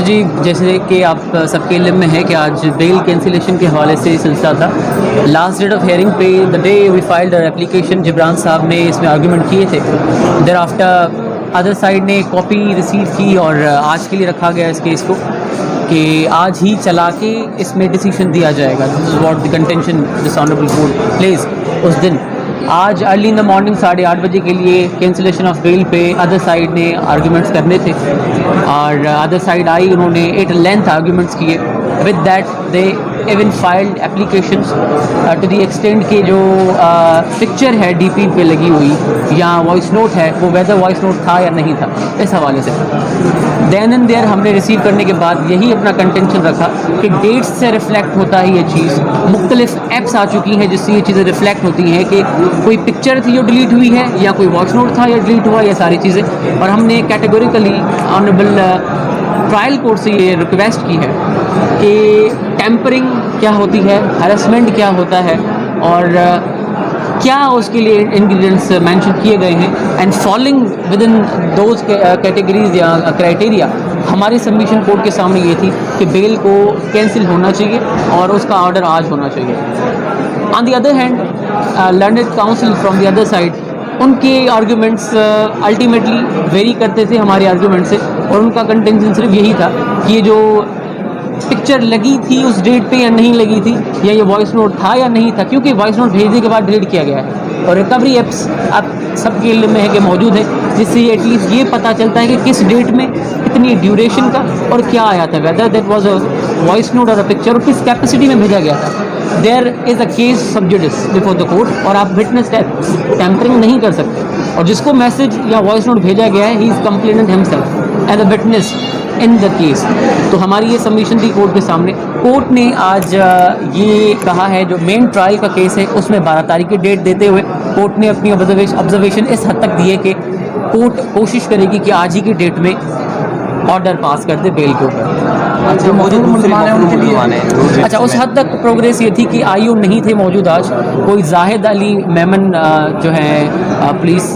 جی جیسے کہ آپ سب کے علم میں ہے کہ آج بیل کینسلیشن کے حوالے سے سلسلہ تھا. لاسٹ ڈیٹ آف ہیئرنگ پہ the day we filed application Jibran صاحب نے اس میں آرگومنٹ کیے تھے. دیر آفٹر ادر سائڈ نے کاپی ریسیو کی اور آج کے لیے رکھا گیا اس کیس کو کہ آج ہی چلا کے اس میں ڈیسیشن دیا جائے گا. This is what the contention this honourable court please. اس دن آج ارلی ان دا مارننگ 8:30 بجے کے لیے کینسلیشن آف بیل پہ ادر سائڈ نے آرگومنٹس کرنے تھے اور ادر سائڈ آئی, انہوں نے 8 لینتھ آرگومنٹس کیے. With that they even filed applications to the extend کہ جو پکچر ہے ڈی پی پہ لگی ہوئی یا وائس نوٹ ہے وہ ویدر وائس نوٹ تھا یا نہیں تھا اس حوالے سے. دین اینڈ دیئر ہم نے ریسیو کرنے کے بعد یہی اپنا کنٹینشن رکھا کہ ڈیٹس سے ریفلیکٹ ہوتا ہے یہ چیز. مختلف ایپس آ چکی ہیں جس سے یہ چیزیں ریفلیکٹ ہوتی ہیں کہ کوئی پکچر تھی جو ڈیلیٹ ہوئی ہے یا کوئی وائس نوٹ تھا یا ڈیلیٹ ہوا, یہ ساری چیزیں. اور ہم نے کیٹیگوریکلی آنریبل ٹرائل کورٹ سے یہ ریکویسٹ کی ہے کہ ٹیمپرنگ کیا ہوتی ہے, ہراسمنٹ کیا ہوتا ہے اور کیا اس کے لیے انگریڈینٹس مینشن کیے گئے ہیں, and falling with in those categories یا کرائٹیریا. ہماری سبمیشن کورٹ کے سامنے یہ تھی کہ بیل کو کینسل ہونا چاہیے اور اس کا آرڈر آج ہونا چاہیے. On the other hand learned counsel from the other side, ان کے آرگومنٹس الٹیمیٹلی ویری کرتے تھے ہمارے آرگومنٹ سے, اور ان کا کنٹینشن صرف یہی تھا کہ یہ جو پکچر لگی تھی اس ڈیٹ پہ یا نہیں لگی تھی, یا یہ وائس نوٹ تھا یا نہیں تھا, کیونکہ وائس نوٹ بھیجنے کے بعد ڈیلیٹ کیا گیا ہے اور ریکوری ایپس آپ سب کے علم میں ہے کہ موجود ہے, جس سے ایٹ لیسٹ یہ پتہ چلتا ہے کہ کس ڈیٹ میں کتنی ڈیوریشن کا اور کیا آیا تھا, whether that was a voice note اور اے پکچر, اور کس کیپیسٹی میں بھیجا گیا تھا. There is a case sub judice before the court, اور آپ وٹنس ٹیمپرنگ نہیں کر سکتے, اور جس کو میسج یا وائس نوٹ بھیجا گیا ہے he is complainant himself as a witness in the case. تو ہماری یہ سبمیشن تھی کورٹ کے سامنے. کورٹ نے آج یہ کہا ہے جو مین ٹرائل کا کیس ہے اس میں 12 تاریخ کی ڈیٹ دیتے ہوئے کورٹ نے اپنی آبزرویشن اس حد تک دی ہے کہ کورٹ کوشش کرے گی کہ آج ہی کی ڈیٹ میں آرڈر پاس کر دے بیل کے اوپر. اچھا, اس حد تک پروگریس یہ تھی کہ آئی او نہیں تھے موجود آج. کوئی زاہد علی میمن جو ہیں پولیس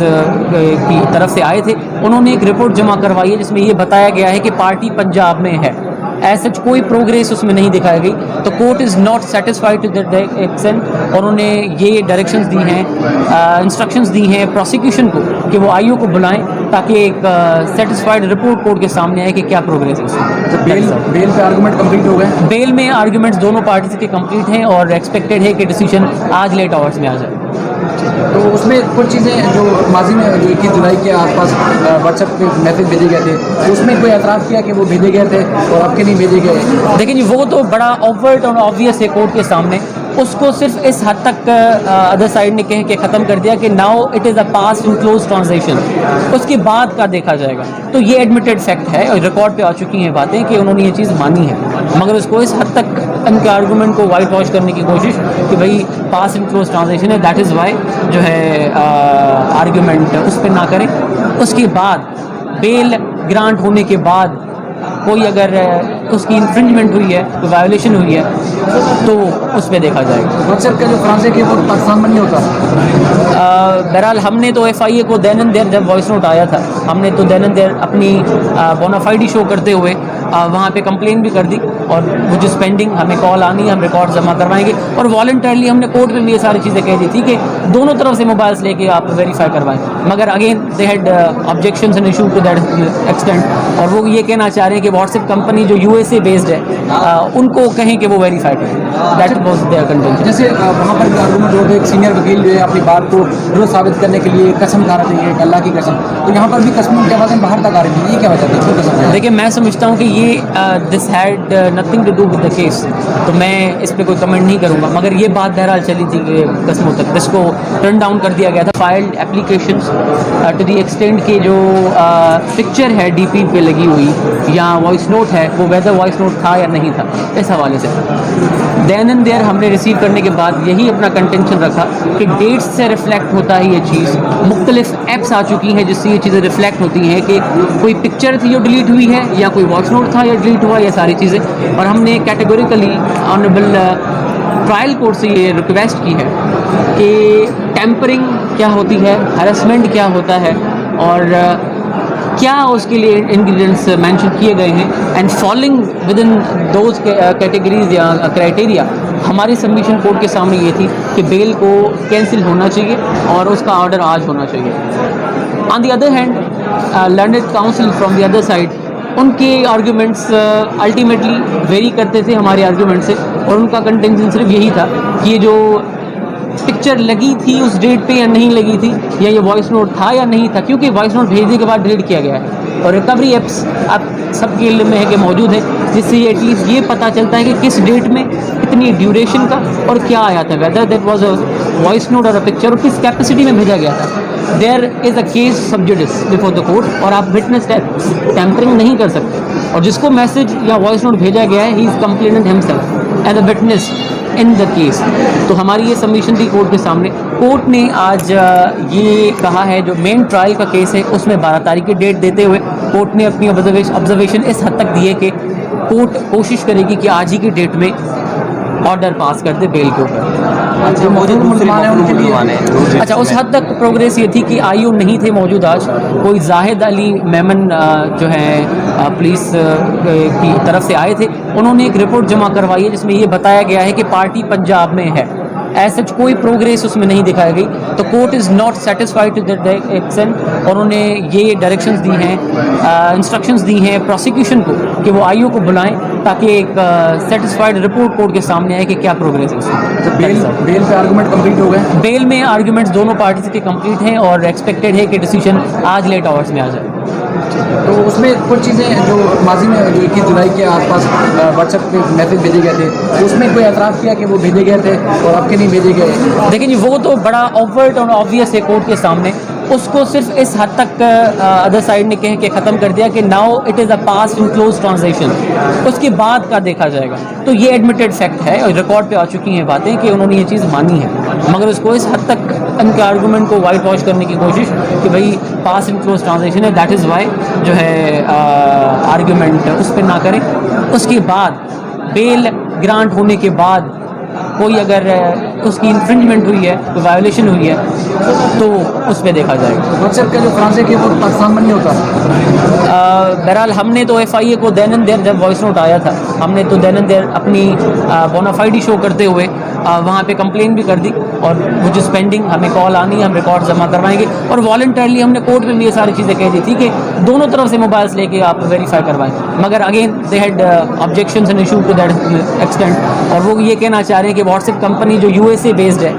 کی طرف سے آئے تھے, انہوں نے ایک رپورٹ جمع کروائی ہے جس میں یہ بتایا گیا ہے کہ پارٹی پنجاب میں ہے. ایز سچ کوئی پروگریس اس میں نہیں دکھائی گئی, تو court is not satisfied to that extent. اور انہوں نے یہ ڈائریکشنز دی ہیں, انسٹرکشنز دی ہیں پروسیکیوشن کو کہ وہ آئی او کو بلائیں تاکہ ایک سیٹسفائڈ رپورٹ کورٹ کے سامنے آئے کہ کیا پروگریس ہے اس میں. بیل پہ آرگومنٹ کمپلیٹ ہو گئے, بیل میں آرگومنٹس دونوں پارٹیز کے کمپلیٹ ہیں اور ایکسپیکٹڈ ہے کہ ڈیسیجن آج لیٹ آورس میں آ جائے. تو اس میں کچھ چیزیں جو ماضی میں جو 21 جولائی کے آس پاس واٹس ایپ پہ میسج بھیجے گئے تھے, اس میں کوئی اعتراف کیا کہ وہ بھیجے گئے تھے اور آپ کے نہیں بھیجے گئے؟ دیکھیں جی, وہ تو بڑا اوورٹ اور آبویس ہے کورٹ کے سامنے. اس کو صرف اس حد تک ادر سائڈ نے کہہ کے ختم کر دیا کہ now it is a passed and close transaction, اس کے بعد کا دیکھا جائے گا. تو یہ ایڈمیٹڈ فیکٹ ہے اور ریکارڈ پہ آ چکی ہیں باتیں کہ انہوں نے یہ چیز مانی ہے, مگر اس کو اس حد تک ان کے آرگومنٹ کو وائٹ واش کرنے کی کوشش کہ بھائی پاس اینڈ کلوز ٹرانزیکشن ہے, دیٹ از وائی جو ہے آرگومنٹ اس پہ نہ کریں. اس کے بعد بیل گرانٹ ہونے کے بعد کوئی اگر اس کی انفرنجمنٹ ہوئی ہے, کوئی وائلیشن ہوئی ہے, تو اس پہ دیکھا جائے گا. واٹس ایپ کا جو فرانسے کے وہ پاکستان میں نہیں ہوتا. بہرحال ہم نے تو ایف آئی اے کو دین اینڈ دیر جب وائس نوٹ آیا تھا, ہم نے تو دین اینڈ دیر اپنی بونافائڈی شو کرتے ہوئے وہاں پہ کمپلین بھی کر دی, اور وہ جو پینڈنگ ہمیں کال آنی ہے ہم ریکارڈ جمع کروائیں گے. اور والنٹرلی ہم نے کورٹ میں بھی یہ ساری چیزیں کہہ دی تھی کہ دونوں طرف سے موبائلس لے کے آپ ویریفائی کروائیں, مگر again they had objections and issue to that extent. اور وہ یہ کہنا چاہ رہے ہیں کہ واٹس ایپ کمپنی جو یو ایس اے بیسڈ ہے ان کو کہیں کہ وہ ویریفائی کریں. That was their contention. جیسے وہاں پر بھی آرگومنٹ ہو ایک سینئر وکیل جو ہے اپنی بات کو درست ثابت کرنے کے لیے قسم کھا رہے تھے, اللہ کی قسم, تو یہاں پر بھی قسموں کی آوازیں باہر تک آ رہی تھی, یہ کیا وجہ تھی؟ دیکھیں, میں سمجھتا ہوں کہ یہ this had nothing to do with the case, تو میں اس پہ کوئی کمنٹ نہیں کروں گا. مگر یہ بات بہرحال چلی تھی کہ قسموں تک جس کو ٹرن ڈاؤن کر دیا گیا تھا. Filed applications to the extend کہ جو پکچر ہے ڈی پی پہ لگی ہوئی یا وائس نوٹ ہے وہ ویدر وائس نوٹ تھا یا نہیں تھا اس حوالے سے. دین اینڈ دیئر ہم نے ریسیو کرنے کے بعد یہی اپنا کنٹینشن رکھا کہ ڈیٹس سے ریفلیکٹ ہوتا ہے یہ چیز. مختلف ایپس آ چکی ہیں جس سے یہ چیزیں ریفلیکٹ ہوتی ہیں کہ کوئی پکچر تھی جو ڈیلیٹ ہوئی ہے یا کوئی وائس نوٹ تھا یا ڈیلیٹ ہوا, یہ ساری چیزیں. اور ہم نے کیٹیگوریکلی آنریبل ٹرائل کورٹ سے یہ ریکویسٹ کی ہے کہ ٹیمپرنگ کیا ہوتی ہے, ہراسمنٹ کیا ہوتا ہے اور کیا اس کے لیے انگریڈینٹس مینشن کیے گئے ہیں and falling with in those categories یا کرائٹیریا. ہماری سبمیشن کورٹ کے سامنے یہ تھی کہ بیل کو کینسل ہونا چاہیے اور اس کا آرڈر آج ہونا چاہیے. On the other hand learned counsel from the other side, ان کے آرگیومنٹس الٹیمیٹلی ویری کرتے تھے ہمارے آرگیومنٹ سے, اور ان کا کنٹینشن صرف یہی تھا کہ یہ جو پکچر لگی تھی اس ڈیٹ پہ یا نہیں لگی تھی, یا یہ وائس نوٹ تھا یا نہیں تھا, کیونکہ وائس نوٹ بھیجنے کے بعد ڈیلیٹ کیا گیا ہے اور ریکوری ایپس آپ سب کے علم میں ہے کہ موجود ہے, جس سے ایٹ لیسٹ یہ پتہ چلتا ہے کہ کس ڈیٹ میں کتنی ڈیوریشن کا اور کیا آیا تھا, whether that was a voice note اور اے پکچر, اور کس کیپیسٹی میں بھیجا گیا تھا. There is a case sub judice before the court, اور آپ وٹنس ٹیمپرنگ نہیں کر سکتے, اور جس کو میسج یا وائس نوٹ بھیجا گیا ہے he is complainant himself as a witness in the case. تو ہماری یہ سبمیشن تھی کورٹ کے سامنے. کورٹ نے آج یہ کہا ہے, جو مین ٹرائل کا کیس ہے اس میں 12 تاریخ کی ڈیٹ دیتے ہوئے کورٹ نے اپنی آبزرویشن اس حد تک دی ہے کہ کورٹ کوشش کرے گی کہ آج ہی کی ڈیٹ میں آرڈر پاس کر دے بیل کے اوپر. جو موجود مسلمان ہیں ان کے لیے اچھا, اس حد تک پروگریس یہ تھی کہ آئی او نہیں تھے موجود آج. کوئی زاہد علی میمن جو ہے پولیس کی طرف سے آئے تھے, انہوں نے ایک رپورٹ جمع کروائی ہے جس میں یہ بتایا گیا ہے کہ پارٹی پنجاب میں ہے. ایز سچ کوئی پروگریس اس میں نہیں دکھائی گئی, تو court is not satisfied to that extent, اور انہوں نے یہ ڈائریکشنز دی ہیں, انسٹرکشنز دی ہیں پروسیکیوشن کو کہ وہ آئی او کو بلائیں تاکہ ایک سیٹسفائڈ رپورٹ کورٹ کے سامنے آئے کہ کیا پروگریس ہے اس میں. بیل پہ آرگومنٹ کمپلیٹ ہو گئے. بیل میں آرگومنٹس دونوں پارٹیز کے کمپلیٹ ہیں اور ایکسپیکٹڈ ہے کہ ڈیسیجن آج لیٹ آورس میں آ جائے. تو اس میں کچھ چیزیں جو ماضی میں جو 21 جولائی کے آس پاس واٹس ایپ پہ میسج بھیجے گئے تھے, اس میں کوئی اعتراف کیا کہ وہ بھیجے گئے تھے اور آپ کے نہیں بھیجے گئے؟ دیکھیں جی, وہ تو بڑا اوورٹ اور آبویس ہے کورٹ کے سامنے. اس کو صرف اس حد تک ادر سائڈ نے کہہ کے ختم کر دیا کہ now it is a passed and close transaction, اس کے بعد کا دیکھا جائے گا. تو یہ ایڈمیٹڈ فیکٹ ہے اور ریکارڈ پہ آ چکی ہیں باتیں کہ انہوں نے یہ چیز مانی ہے, مگر اس کو اس حد تک ان کے آرگومنٹ کو وائٹ واش کرنے کی کوشش کہ بھائی پاس اینڈ کلوز ٹرانزیکشن ہے, دیٹ از وائی جو ہے آرگومنٹ اس پہ نہ کریں. اس کے بعد بیل گرانٹ ہونے کے بعد کوئی اگر اس کی انفرنجمنٹ ہوئی ہے, کوئی وائلیشن ہوئی ہے, تو اس پہ دیکھا جائے گا. واٹس ایپ کا جو فرانسے کے وہ پاکستان میں نہیں ہوتا. بہرحال ہم نے تو ایف آئی اے کو دین اینڈ دیر, جب وائس نوٹ آیا تھا ہم نے تو دین اینڈ دیر اپنی بونافائڈی شو کرتے ہوئے وہاں پہ کمپلین بھی کر دی, اور وہ جو اسپینڈنگ ہمیں کال آنی ہے ہم ریکارڈ جمع کروائیں گے, اور والنٹرلی ہم نے کورٹ میں بھی یہ ساری چیزیں کہہ دی تھی کہ دونوں طرف سے موبائلس لے کے آپ ویریفائی کروائیں. مگر again they had objections and issue to that extent, اور وہ یہ کہنا چاہ رہے ہیں کہ واٹس ایپ کمپنی جو یو ایس اے بیسڈ ہے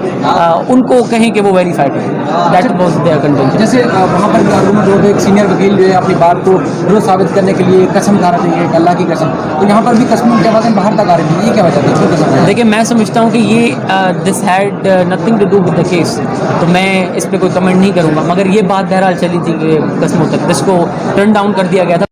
ان کو کہیں کہ وہ ویریفائی کریں. That was their contention. جیسے وہاں پر آرگومنٹ جو ایک سینئر وکیل جو ہے اپنی بات کو درست ثابت کرنے کے لیے قسم کھانا چاہیے, اللہ کی قسم, تو یہاں پر بھی قسموں کے بعد باہر تک آ رہی ہے, یہ کیا وجہ ہے؟ دیکھیں, میں سمجھتا ہوں کہ یہ this had nothing to do with the case, تو میں اس پہ کوئی کمنٹ نہیں کروں گا. مگر یہ بات بہرحال چلی تھی کہ قسموں تک, جس کو ٹرن ڈاؤن کر دیا گیا تھا.